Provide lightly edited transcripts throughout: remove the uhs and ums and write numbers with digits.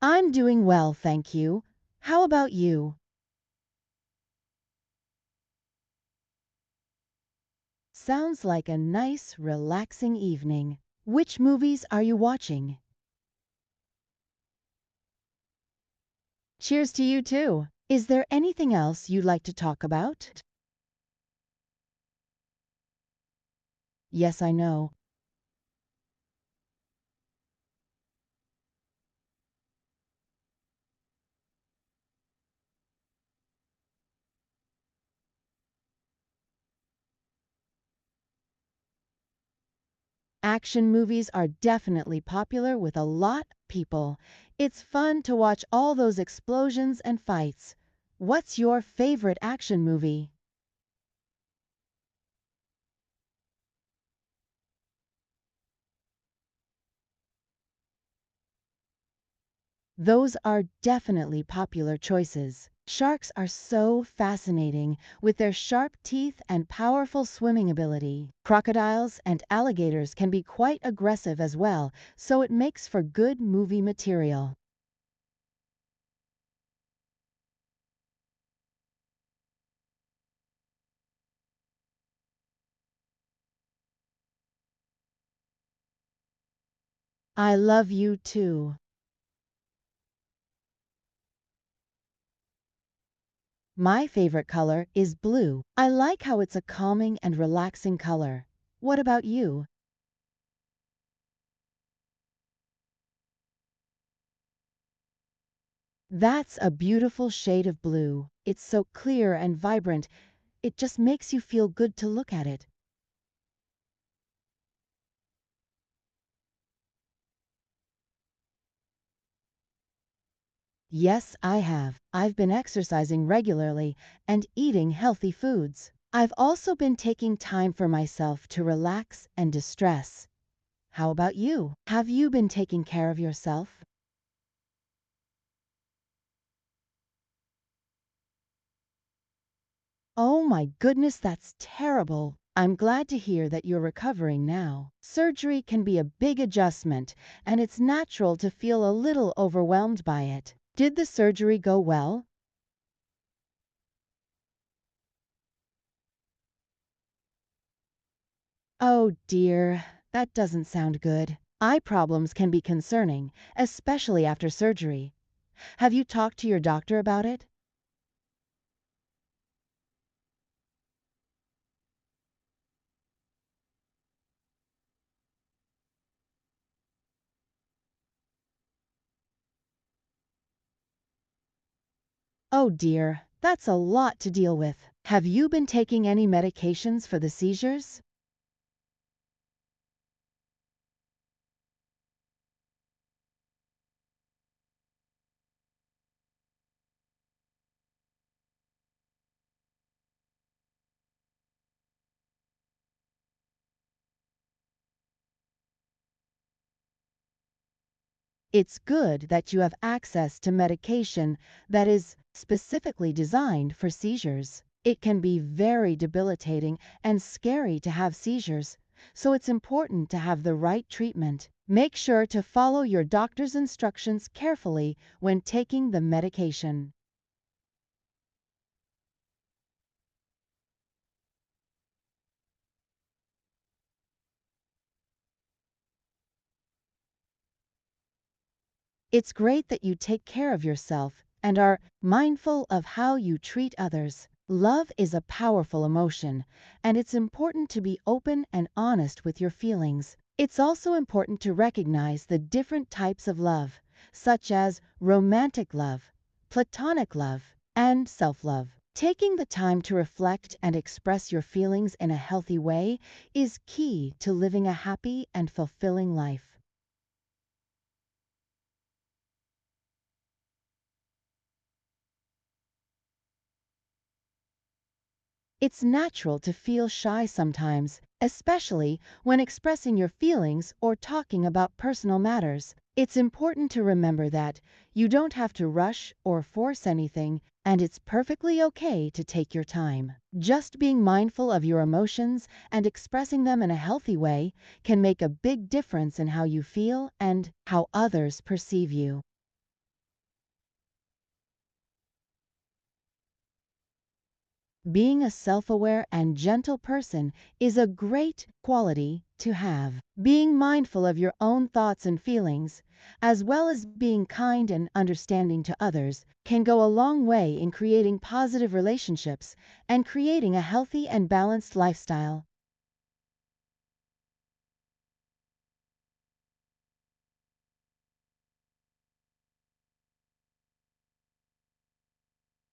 I'm doing well, thank you. How about you? Sounds like a nice, relaxing evening. Which movies are you watching? Cheers to you too. Is there anything else you'd like to talk about? Yes, I know. Action movies are definitely popular with a lot of people. It's fun to watch all those explosions and fights. What's your favorite action movie? Those are definitely popular choices. Sharks are so fascinating with their sharp teeth and powerful swimming ability. Crocodiles and alligators can be quite aggressive as well, so it makes for good movie material. I love you too. My favorite color is blue. I like how it's a calming and relaxing color. What about you? That's a beautiful shade of blue. It's so clear and vibrant. It just makes you feel good to look at it. Yes, I have. I've been exercising regularly and eating healthy foods. I've also been taking time for myself to relax and distress. How about you? Have you been taking care of yourself? Oh my goodness, that's terrible. I'm glad to hear that you're recovering now. Surgery can be a big adjustment, and it's natural to feel a little overwhelmed by it. Did the surgery go well? Oh dear, that doesn't sound good. Eye problems can be concerning, especially after surgery. Have you talked to your doctor about it? Oh dear, that's a lot to deal with. Have you been taking any medications for the seizures? It's good that you have access to medication that is specifically designed for seizures. It can be very debilitating and scary to have seizures, so it's important to have the right treatment. Make sure to follow your doctor's instructions carefully when taking the medication. It's great that you take care of yourself and are mindful of how you treat others. Love is a powerful emotion, and it's important to be open and honest with your feelings. It's also important to recognize the different types of love, such as romantic love, platonic love, and self love. Taking the time to reflect and express your feelings in a healthy way is key to living a happy and fulfilling life. It's natural to feel shy sometimes, especially when expressing your feelings or talking about personal matters. It's important to remember that you don't have to rush or force anything, and it's perfectly okay to take your time. Just being mindful of your emotions and expressing them in a healthy way can make a big difference in how you feel and how others perceive you. Being a self-aware and gentle person is a great quality to have. Being mindful of your own thoughts and feelings, as well as being kind and understanding to others, can go a long way in creating positive relationships and creating a healthy and balanced lifestyle.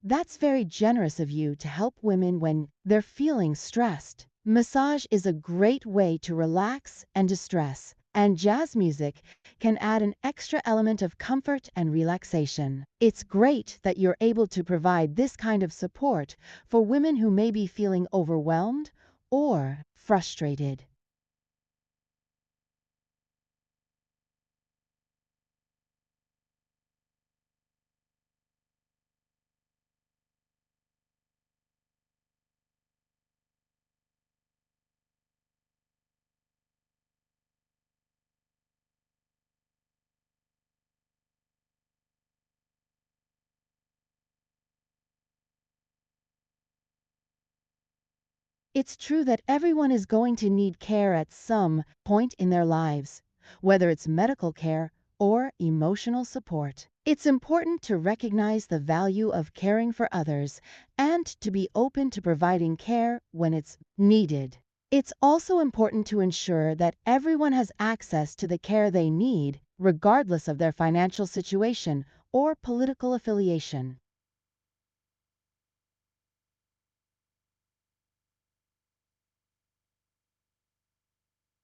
That's very generous of you to help women when they're feeling stressed. Massage is a great way to relax and distress, and jazz music can add an extra element of comfort and relaxation. It's great that you're able to provide this kind of support for women who may be feeling overwhelmed or frustrated. It's true that everyone is going to need care at some point in their lives, whether it's medical care or emotional support. It's important to recognize the value of caring for others and to be open to providing care when it's needed. It's also important to ensure that everyone has access to the care they need, regardless of their financial situation or political affiliation.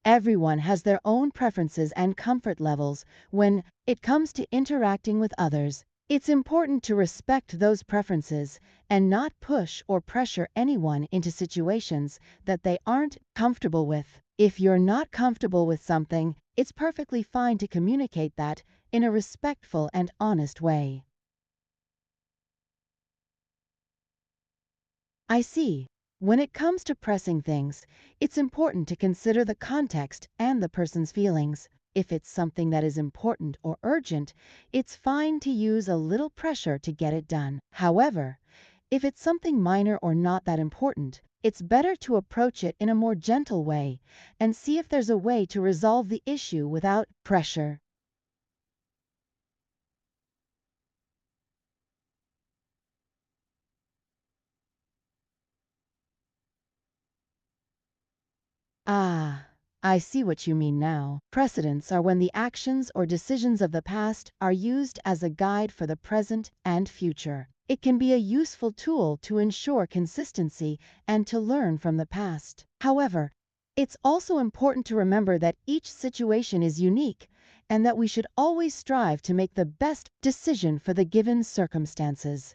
Everyone has their own preferences and comfort levels when it comes to interacting with others. It's important to respect those preferences and not push or pressure anyone into situations that they aren't comfortable with. If you're not comfortable with something, it's perfectly fine to communicate that in a respectful and honest way. I see. When it comes to pressing things, it's important to consider the context and the person's feelings. If it's something that is important or urgent, it's fine to use a little pressure to get it done. However, if it's something minor or not that important, it's better to approach it in a more gentle way and see if there's a way to resolve the issue without pressure. Ah, I see what you mean now. Precedents are when the actions or decisions of the past are used as a guide for the present and future. It can be a useful tool to ensure consistency and to learn from the past. However, it's also important to remember that each situation is unique and that we should always strive to make the best decision for the given circumstances.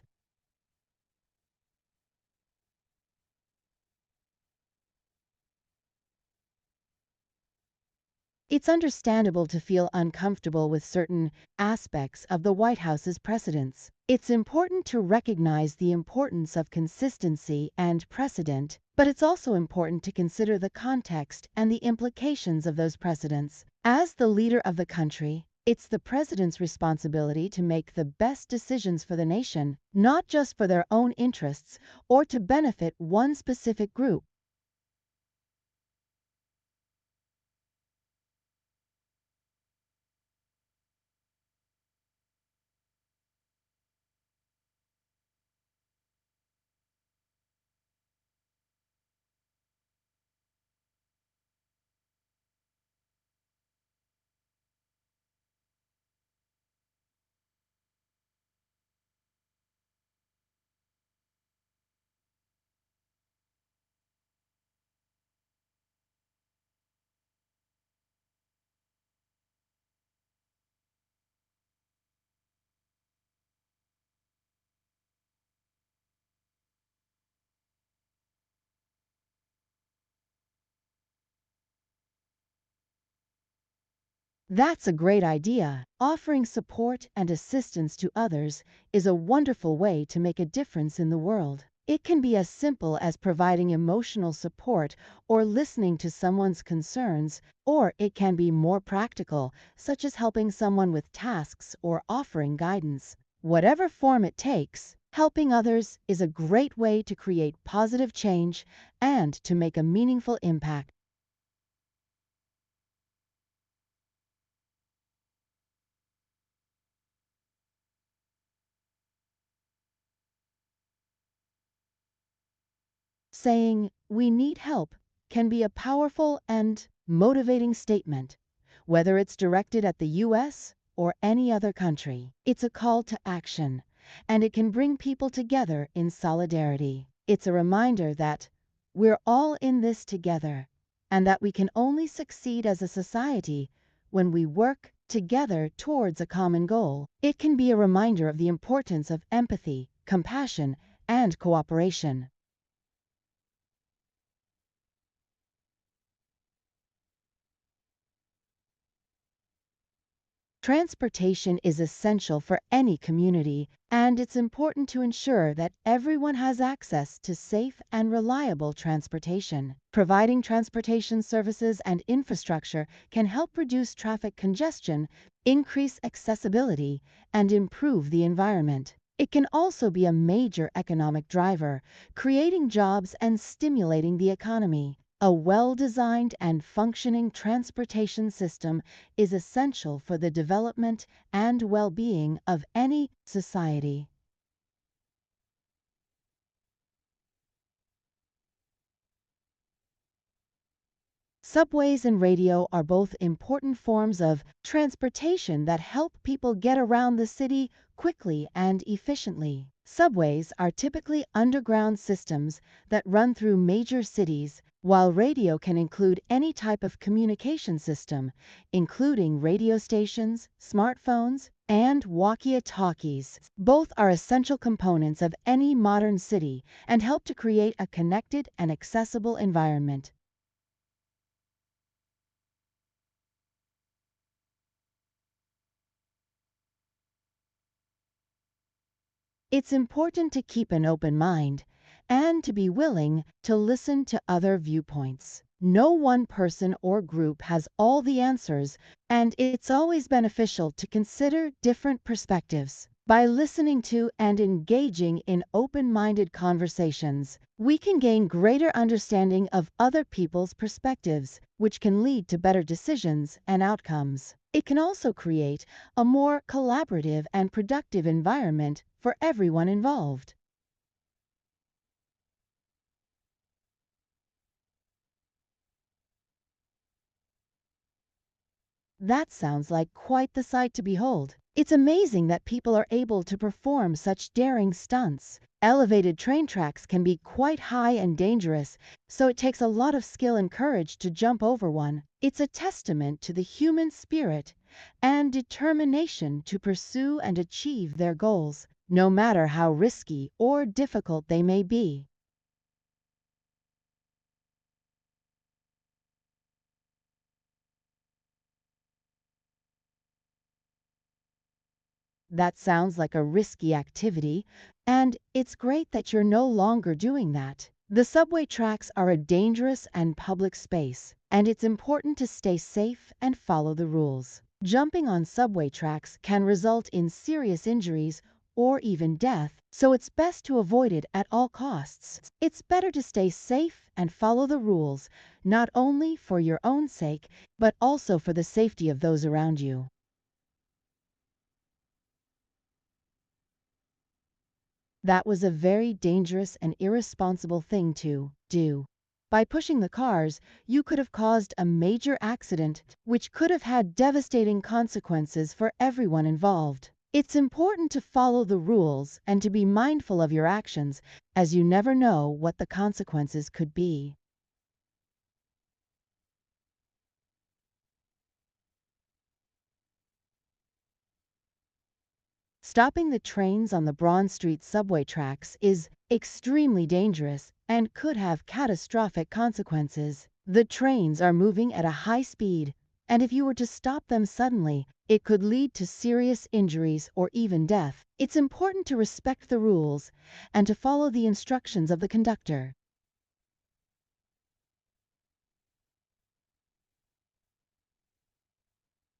It's understandable to feel uncomfortable with certain aspects of the White House's precedents. It's important to recognize the importance of consistency and precedent, but it's also important to consider the context and the implications of those precedents. As the leader of the country, it's the president's responsibility to make the best decisions for the nation, not just for their own interests or to benefit one specific group. That's a great idea. Offering support and assistance to others is a wonderful way to make a difference in the world. It can be as simple as providing emotional support or listening to someone's concerns, or it can be more practical, such as helping someone with tasks or offering guidance. Whatever form it takes, Helping others is a great way to create positive change and to make a meaningful impact. Saying, "We need help," can be a powerful and motivating statement, whether it's directed at the US or any other country. It's a call to action, and it can bring people together in solidarity. It's a reminder that we're all in this together, and that we can only succeed as a society when we work together towards a common goal. It can be a reminder of the importance of empathy, compassion, and cooperation. Transportation is essential for any community, and it's important to ensure that everyone has access to safe and reliable transportation. Providing transportation services and infrastructure can help reduce traffic congestion, increase accessibility, and improve the environment. It can also be a major economic driver, creating jobs and stimulating the economy. A well-designed and functioning transportation system is essential for the development and well-being of any society. Subways and radio are both important forms of transportation that help people get around the city quickly and efficiently. Subways are typically underground systems that run through major cities, while radio can include any type of communication system, including radio stations, smartphones, and walkie-talkies. Both are essential components of any modern city and help to create a connected and accessible environment. It's important to keep an open mind and to be willing to listen to other viewpoints. No one person or group has all the answers, and it's always beneficial to consider different perspectives. By listening to and engaging in open-minded conversations, we can gain greater understanding of other people's perspectives, which can lead to better decisions and outcomes. It can also create a more collaborative and productive environment for everyone involved. That sounds like quite the sight to behold. It's amazing that people are able to perform such daring stunts. Elevated train tracks can be quite high and dangerous, so it takes a lot of skill and courage to jump over one. It's a testament to the human spirit and determination to pursue and achieve their goals, no matter how risky or difficult they may be. That sounds like a risky activity, and it's great that you're no longer doing that. The subway tracks are a dangerous and public space, and it's important to stay safe and follow the rules. Jumping on subway tracks can result in serious injuries or even death, so it's best to avoid it at all costs. It's better to stay safe and follow the rules, not only for your own sake, but also for the safety of those around you. That was a very dangerous and irresponsible thing to do. By pushing the cars, you could have caused a major accident, which could have had devastating consequences for everyone involved. It's important to follow the rules and to be mindful of your actions, as you never know what the consequences could be. Stopping the trains on the Broad Street subway tracks is extremely dangerous and could have catastrophic consequences. The trains are moving at a high speed, and if you were to stop them suddenly, it could lead to serious injuries or even death. It's important to respect the rules and to follow the instructions of the conductor.